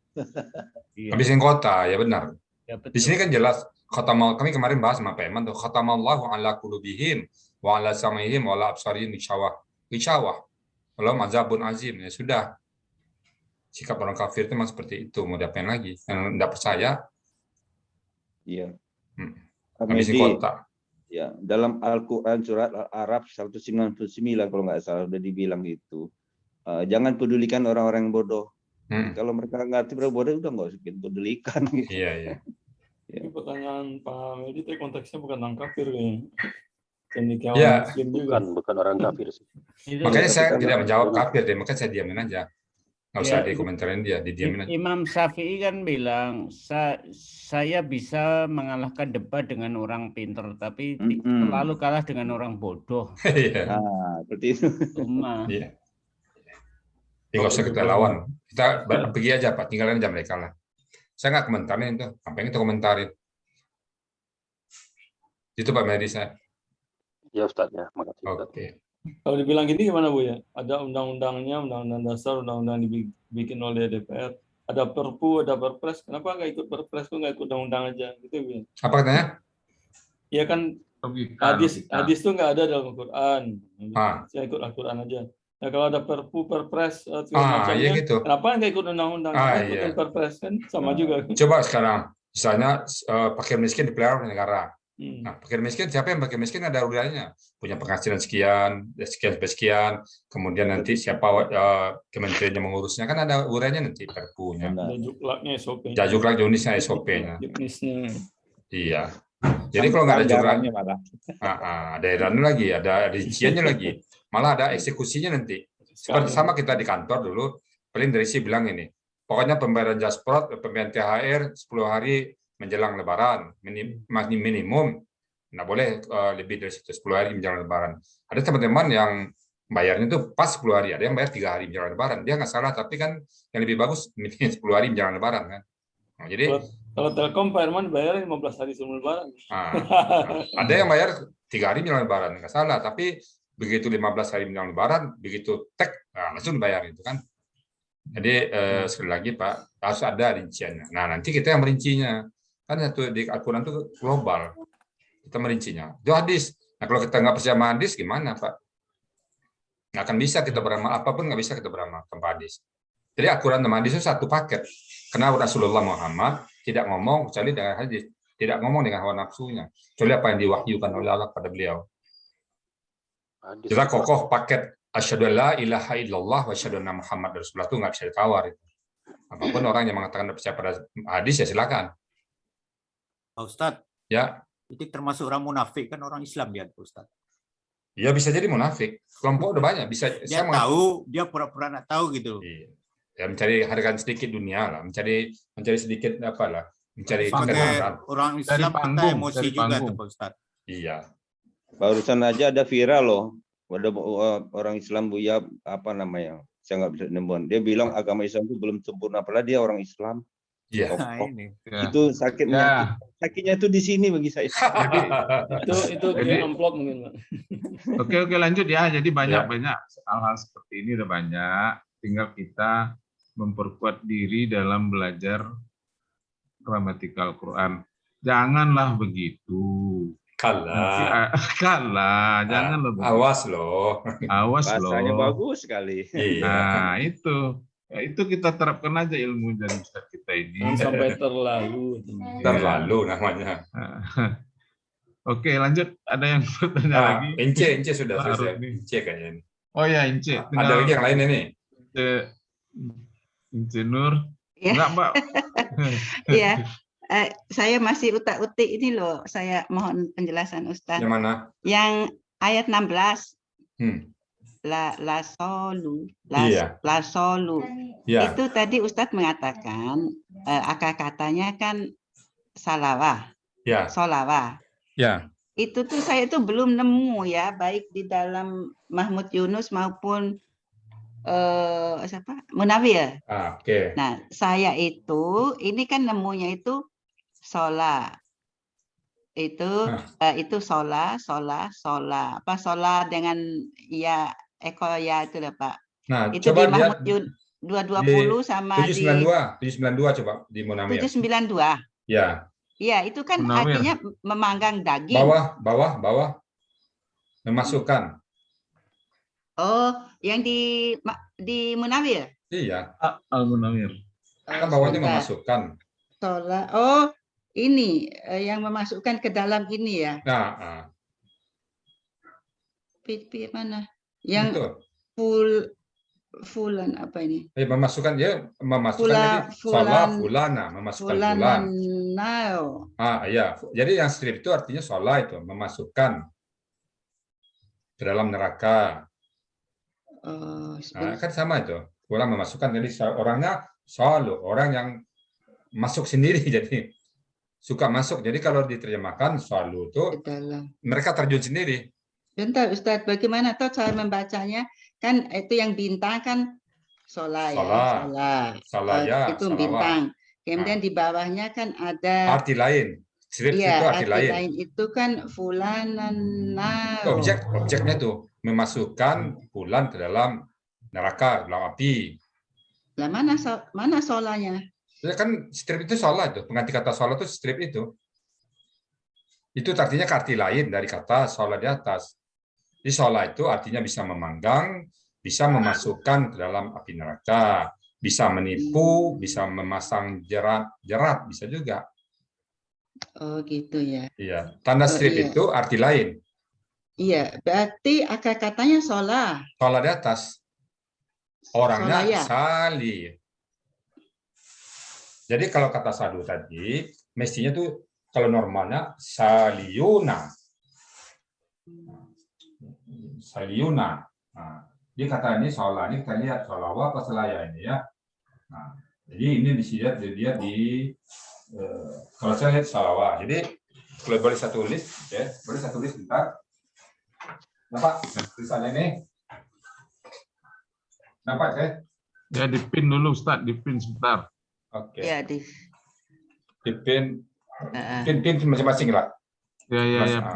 Habisin kota ya benar. Ya, di sini kan jelas kami kemarin bahas sama Pak Eman tuh khatamallahu ala qulubihim wa ala sam'ihim wa ala absarihim ghishawah walau mazabun azim. Ya sudah, sikap orang kafir itu memang seperti itu, mau diapain lagi? Yang tidak percaya habisin kota. Ya, dalam Al-Quran surat Al-Araf 199 kalau nggak salah udah dibilang itu, jangan pedulikan orang-orang yang bodoh. Kalau mereka ngerti berapa bodoh udah nggak usah pedulikan. Gitu. Iya. Ini pertanyaan Pak Medi itu konteksnya bukan orang kafir kayaknya. Muslim juga. Bukan orang kafir sih. Makanya saya tidak menjawab kafir deh, makanya saya diamin aja. Nggak usah dikomentarin dia, didiamin aja. Imam Syafi'i kan bilang, saya bisa mengalahkan debat dengan orang pintar, tapi selalu kalah dengan orang bodoh. Seperti itu. Iya. Nggak usah kita lawan. Kita pergi aja Pak, tinggalkan aja mereka lah. Saya nggak komentarin itu, apa yang kita komentarin. Itu Pak Medi saya. Ya Ustaz ya, makasih Ustaz. Oke. Kalau dibilang gini gimana Bu ya? Ada undang-undangnya, undang-undang dasar, undang-undang dibikin oleh DPR. Ada Perpu, ada Perpres. Kenapa nggak ikut Perpres tuh, nggak ikut undang-undang aja? Gitu Bu. Apa katanya? Iya kan hadis tuh nggak ada dalam Al-Quran. Saya ikut Al-Quran aja. Nah kalau ada Perpu, Perpres, iya gitu. kenapa nggak ikut undang-undang? Ikutin Perpres kan sama juga. Coba sekarang, misalnya fakir miskin dipelihara oleh negara. Nah, fakir miskin, siapa yang fakir miskin ada uraiannya, punya penghasilan sekian sampai sekian, kemudian nanti siapa kementeriannya mengurusnya kan ada uraiannya nanti perpunya. Jajuklaknya SOP. Jajuklak jenisnya SOP-nya. Iya. Jadi kalau nggak ada jurangnya ada edarannya lagi, ada rinciannya lagi, malah ada eksekusinya nanti. Seperti sama kita di kantor dulu, paling dari si bilang ini, pokoknya pembayaran Jasprot, pembayaran THR 10 hari menjelang Lebaran, minimum, nggak boleh lebih dari situ 10 hari menjelang Lebaran. Ada teman-teman yang bayarnya itu pas 10 hari, ada yang bayar 3 hari menjelang Lebaran. Dia nggak salah, tapi kan yang lebih bagus 10 hari menjelang Lebaran kan. Nah, jadi kalau Telkom Pak Herman bayar 15 hari sebelum Lebaran. Ada yang bayar 3 hari menjelang Lebaran, nggak salah. Tapi begitu 15 hari menjelang Lebaran, begitu langsung bayar itu kan. Jadi sekali lagi Pak, harus ada rinciannya. Nah nanti kita yang merincinya. Kan satu di Al-Quran itu global. Kita merincinya. Itu hadis. Nah kalau kita nggak percaya sama hadis, gimana Pak? Nggak akan bisa kita beramal, apapun nggak bisa kita beramal tanpa hadis. Jadi Al-Quran dan hadis itu satu paket. Karena Rasulullah Muhammad tidak ngomong kecuali dengan hadis. Tidak ngomong dengan hawa nafsunya. Kecuali apa yang diwahyukan oleh Allah pada beliau. Kita kokoh paket asyhadu alla ilaha illallah wa asyhadu anna Muhammad Rasulullah itu nggak bisa ditawar. Apapun orang yang mengatakan percaya pada hadis ya silakan. Pak Ustadz, ya. Itu termasuk orang munafik kan orang Islam ya, Pak Ustadz. Ya bisa jadi munafik. Kelompok udah banyak. Bisa. Dia tahu, dia pura-pura nggak tahu gitu. Iya. Ya mencari harga sedikit dunia lah, mencari sedikit apa lah, mencari orang Islam kita emosi juga tuh Pak Ustadz. Iya. Barusan aja ada viral loh, ada orang Islam Buya apa namanya, saya nggak bisa nembon. Dia bilang agama Islam itu belum sempurna, padahal dia orang Islam. Iya. Itu sakitnya, sakitnya itu di sini bagi saya. itu dia amplop mungkin Pak. Oke lanjut ya. Jadi banyak hal-hal seperti ini udah banyak. Tinggal kita memperkuat diri dalam belajar gramatikal Quran. Janganlah begitu. Kalah, janganlah begitu. Awas loh. Bahasanya bagus sekali. Nah, itu kita terapkan aja ilmu dari Ustaz kita ini. Sampai terlalu namanya. Oke, lanjut. Ada yang bertanya lagi? Ince sudah selesai. Ince kayaknya ini. Oh ya, Ince. Ada lagi yang lain ini. Ince Nur. Ya. Enggak, Mbak. Iya. Saya masih utak-utik ini loh. Saya mohon penjelasan Ustaz. Yang mana? Yang ayat 16. La solu. Iya. Itu tadi Ustadz mengatakan akar katanya kan salawah. Ya. Solawah. Ya. Itu tuh saya tuh belum nemu ya, baik di dalam Mahmud Yunus maupun Munawir. Oke. Nah, saya ini kan nemunya itu sola. Itu sola apa sola dengan ya eko ya itu lah Pak. Nah, itu coba di Mahmud Yunus 220 sama 792 coba di Munawir. 792. Ya. Iya, itu kan artinya memanggang daging. Bawah. Memasukkan. Oh, yang di Munawir? Iya. Al-Munawir. Kan bawahnya memasukkan. Oh, ini yang memasukkan ke dalam ini ya. Nah. Mana? Yang fulan apa ini? Memasukkan jadi fulana, memasukkan fulan. Iya. Jadi yang strip itu artinya sholah itu memasukkan ke dalam neraka. Kan sama itu. Fulan memasukkan, jadi orangnya selalu orang yang masuk sendiri jadi suka masuk. Jadi kalau diterjemahkan selalu itu mereka terjun sendiri. Bentar Ustadz, bagaimana toh cara membacanya? Kan itu yang bintang kan solah ya. Itu bintang. Kemudian di bawahnya kan ada arti lain. Strip itu arti lain. Itu kan fulanan. Objeknya tuh memasukkan fulan ke dalam neraka, dalam api. Lah mana solahnya? Ya kan strip itu sholah itu, pengganti kata sholah itu strip itu. Itu artinya arti lain dari kata sholah di atas. Jadi sholah itu artinya bisa memanggang, bisa memasukkan ke dalam api neraka, bisa menipu, bisa memasang jerat bisa juga. Oh gitu ya. Iya, tanda strip itu arti lain. Iya, berarti akar katanya sholah. Sholah di atas. Orangnya salih. Jadi kalau kata sadu tadi, mestinya tuh kalau normalnya saliyuna. Saliyuna. Nah, dia kata ini sholah, ini kita lihat sholawah apa selaya ini ya. Nah, jadi ini dilihat di kalau saya lihat sholawah. Jadi kalau boleh saya tulis, ya, boleh saya tulis bentar. Nampak tulisannya ini? Nampak saya? Ya dipin dulu Ustaz, dipin sebentar. Oke. Ya, Dipin masing-masing lah.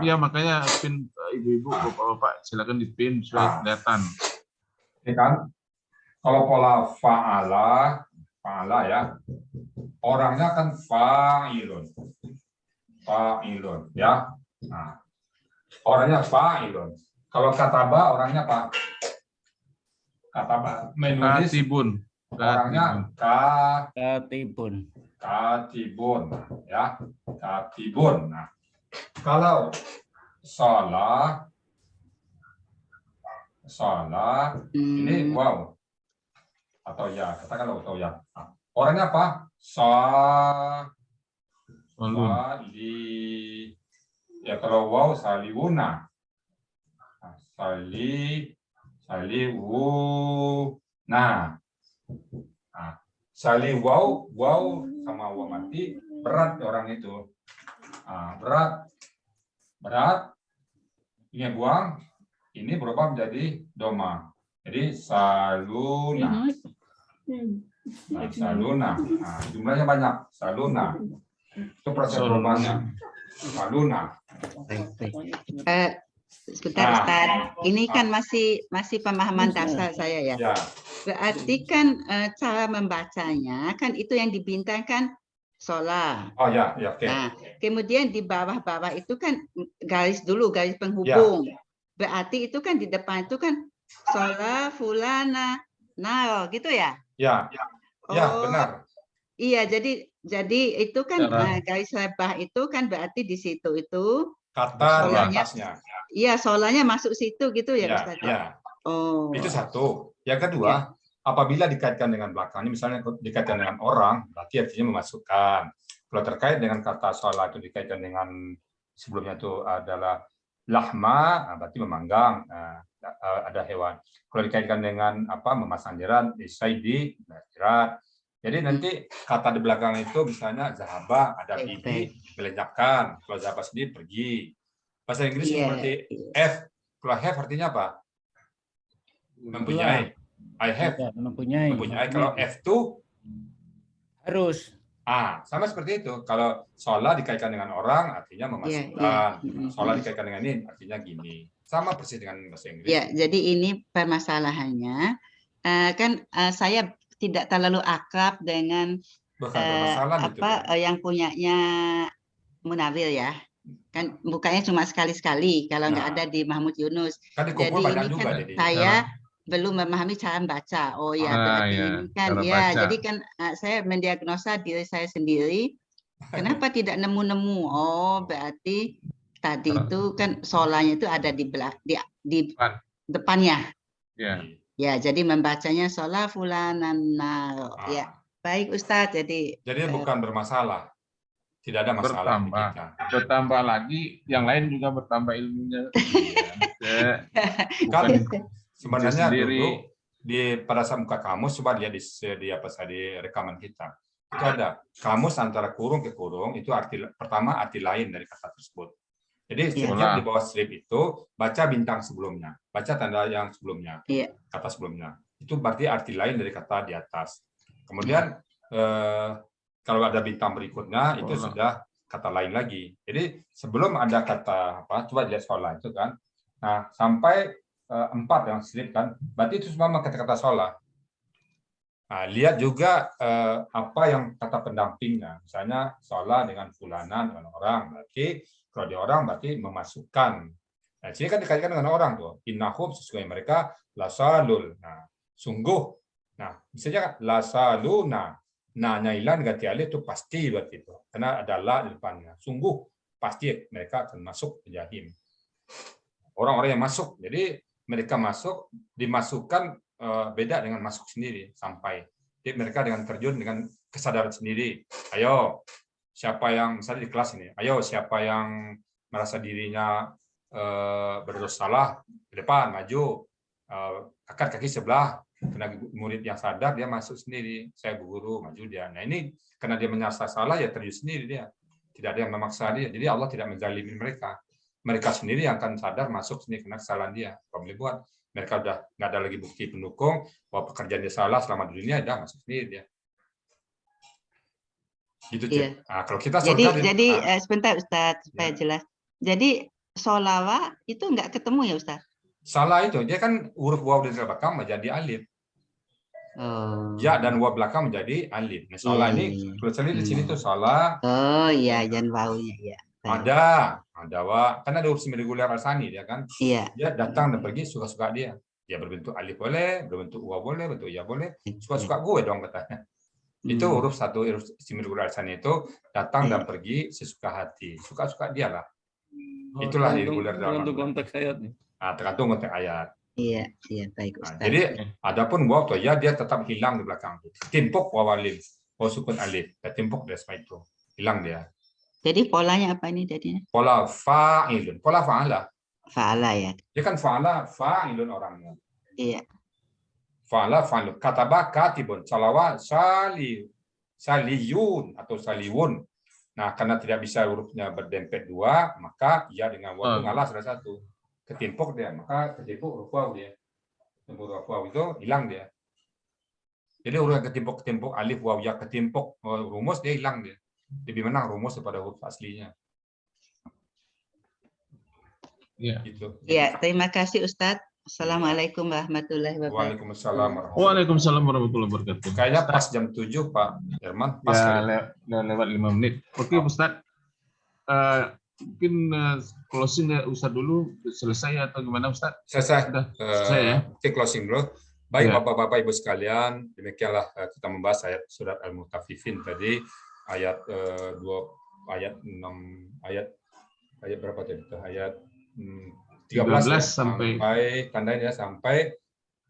Ya, makanya pin ibu-ibu, bapak-bapak silakan dipin supaya kelihatan. Ini kan, kalau pola fa'ala ya, orangnya kan fa'ilun ya. Nah, orangnya fa'ilun. Kalau kataba orangnya apa? Kataba menulis. Katibun. Orangnya katibun ya, katibun. Nah, kalau salah ini wow atau ya, katakanlah atau ya. Nah, orangnya apa? Sali. Ya kalau wow saliwuna. Nah, saliwuna. Nah, sali wow sama wow mati berat orang itu. Berat. Ini buang. Ini berubah menjadi doma. Jadi saluna. Nah, saluna. Nah, jumlahnya banyak. Saluna. Itu proses perubahannya. Saluna. Sebentar, Ustaz. Ini kan masih pemahaman dasar saya ya. Berarti kan cara membacanya kan itu yang dibintangkan sholat. Oh ya, oke. Nah, kemudian di bawah-bawah itu kan garis penghubung. Berarti itu kan di depan itu kan sholat fulana naro gitu ya? Ya, benar. Iya, jadi itu kan garis lebah itu kan berarti di situ itu kata di atasnya. Iya, sholanya masuk situ gitu ya, Ustaz? Ya. Oh. Itu satu. Yang kedua, apabila dikaitkan dengan belakang, misalnya dikaitkan dengan orang, berarti artinya memasukkan. Kalau terkait dengan kata sholat itu dikaitkan dengan sebelumnya itu adalah lahma, berarti memanggang, ada hewan. Kalau dikaitkan dengan memasang jerat, saidi, jerat. Jadi nanti kata di belakang itu misalnya zahaba, ada bibi, melenyapkan. Kalau zahaba sendiri pergi. Bahasa Inggris seperti F. Kalau have artinya apa? Mempunyai. I have. Mempunyai. Kalau F itu harus. Sama seperti itu. Kalau sholat dikaitkan dengan orang, artinya memasukkan. Sholat dikaitkan dengan ini, artinya gini. Sama persis dengan bahasa Inggris. Ya, jadi ini permasalahannya. Kan saya tidak terlalu akrab dengan yang punyanya Munawir ya. Kan bukanya cuma sekali-sekali kalau nggak ada di Mahmud Yunus. Jadi ini kan saya belum memahami cara membaca. Oh ya, berarti ini kan jadi kan saya mendiagnosa diri saya sendiri. Kenapa tidak nemu-nemu? Oh, berarti tadi itu kan sholanya itu ada di depannya. Ya, jadi membacanya sholat fulanan. Ya, baik Ustadz. Jadi bukan bermasalah. Tidak ada masalah. Bertambah lagi, yang lain juga bertambah ilmunya. Sebenarnya dulu pada saat buka kamus, coba lihat di rekaman kita. Itu ada kamus antara kurung ke kurung, itu pertama arti lain dari kata tersebut. Jadi setiap di bawah strip itu baca bintang sebelumnya, baca tanda yang sebelumnya, kata sebelumnya. Itu berarti arti lain dari kata di atas. Kemudian kalau ada bintang berikutnya itu sudah kata lain lagi. Jadi sebelum ada kata coba lihat sholat itu kan. Nah sampai 4 yang strip kan, berarti itu semua kata-kata sholat. Nah, lihat juga apa yang kata pendampingnya. Misalnya sholat dengan fulanan, dengan orang, berarti kalau di orang berarti memasukkan. Nah, sini kan dikaitkan dengan orang tuh. Innahum sesuai mereka lasalul. Nah, sungguh. Nah, misalnya lasaluna. Nah, nyailan ganti alif itu pasti berarti itu. Karena ada la di depannya. Sungguh pasti mereka akan masuk ke jahim. Orang-orang yang masuk. Jadi mereka masuk, dimasukkan beda dengan masuk sendiri sampai. Jadi mereka dengan terjun dengan kesadaran sendiri. Ayo, siapa yang misalnya di kelas ini, ayo siapa yang merasa dirinya bersalah ke depan, maju, angkat kaki sebelah, kena murid yang sadar dia masuk sendiri, saya guru maju dia. Nah ini karena dia menyasar salah ya terjun sendiri dia, tidak ada yang memaksa dia. Jadi Allah tidak menzalimi mereka. Mereka sendiri yang akan sadar masuk sendiri karena kesalahan dia. Kalau boleh buat, mereka udah nggak ada lagi bukti pendukung bahwa pekerjaan dia salah selama dunia, udah masuk sendiri dia. Gitu, Iya. Nah, kalau kita surga jadi sebentar Ustadz supaya jelas. Jadi sholawat itu enggak ketemu ya Ustadz? Salah itu, dia kan huruf waw di belakang menjadi alif. Ya dan waw belakang menjadi alif. Nah, salah ini tulisannya di sini tuh salah. Oh iya, dan wawnya ya. Ada wa, kan ada huruf semi-reguler al-sani dia kan. Iya. Dia datang dan pergi suka-suka dia. Dia berbentuk alif boleh, berbentuk waw boleh, bentuk ya boleh. Suka-suka gue dong katanya. Itu huruf semi-reguler al-sani itu datang dan pergi sesuka hati. Suka-suka dia lah. Itulah irregular dalam konteks ayatnya. Nah, tergantung konteks ayat. Iya, baik Ustaz. Nah, jadi adapun waw atau ya dia tetap hilang di belakang. Timpuk waw alif, waw sukun alif, timpuk dia seperti itu. Hilang dia. Jadi polanya apa ini jadinya? Pola fa'ilun, pola fa'ala. Fa'ala ya. Dia kan fa'ala fa'ilun orangnya. Iya. Fa'ala fa'ilun. Kataba katibun, salawa saliyun atau saliwun. Nah, karena tidak bisa hurufnya berdempet dua, maka ya dengan waw itu ngalah salah satu. Ketimpuk dia, maka ketimpuk huruf waw dia. Huruf waw itu hilang dia. Jadi huruf yang ketimpuk alif waw ya ketimpuk rumus dia hilang dia. Lebih menang rumus daripada huruf aslinya. Iya. Gitu. Iya, terima kasih Ustadz. Assalamualaikum warahmatullahi wabarakatuh. Waalaikumsalam warahmatullahi wabarakatuh. Kayaknya pas jam 7 Pak Herman. Pas ya, lewat 5 menit. Oke Ustadz. Mungkin closing ya Ustadz dulu, selesai atau gimana Ustadz? Selesai. Selesai ya. Oke, closing dulu. Baik ya. Bapak-Bapak Ibu sekalian, demikianlah kita membahas ayat surat Al-Mutaffifin tadi, ayat 2 ayat 6 ayat berapa tadi? Ayat 13 sampai tandain ya sampai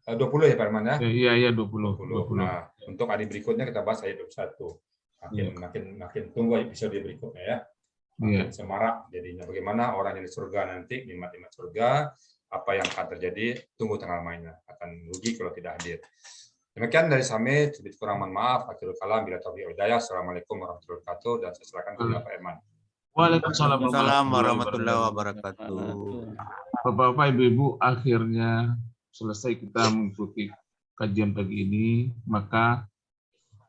20 ya Pak Herman ya? Iya 20. Nah, untuk hari berikutnya kita bahas ayat 21. Makin tunggu episode berikutnya ya. Makin semarak jadinya bagaimana orang yang di surga nanti nikmat-nikmat surga, apa yang akan terjadi, tunggu tanggal mainnya. Akan rugi kalau tidak hadir. Demikian dari Samit, sedikit kurang mohon maaf. Akhirul kalam bila taufiq wal hidayah. Assalamualaikum warahmatullahi wabarakatuh dan saya silakan kepada Pak Herman. Waalaikumsalam warahmatullahi wabarakatuh. Bapak-bapak, Ibu-ibu, akhirnya selesai kita mengikuti kajian pagi ini, maka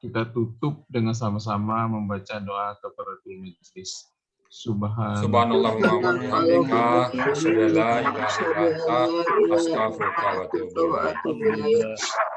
kita tutup dengan sama-sama membaca doa kafaratul majelis. Subhanallah wa bihamdika, asyhadu an la ilaha illa anta, astaghfiruka wa atubu ilaik.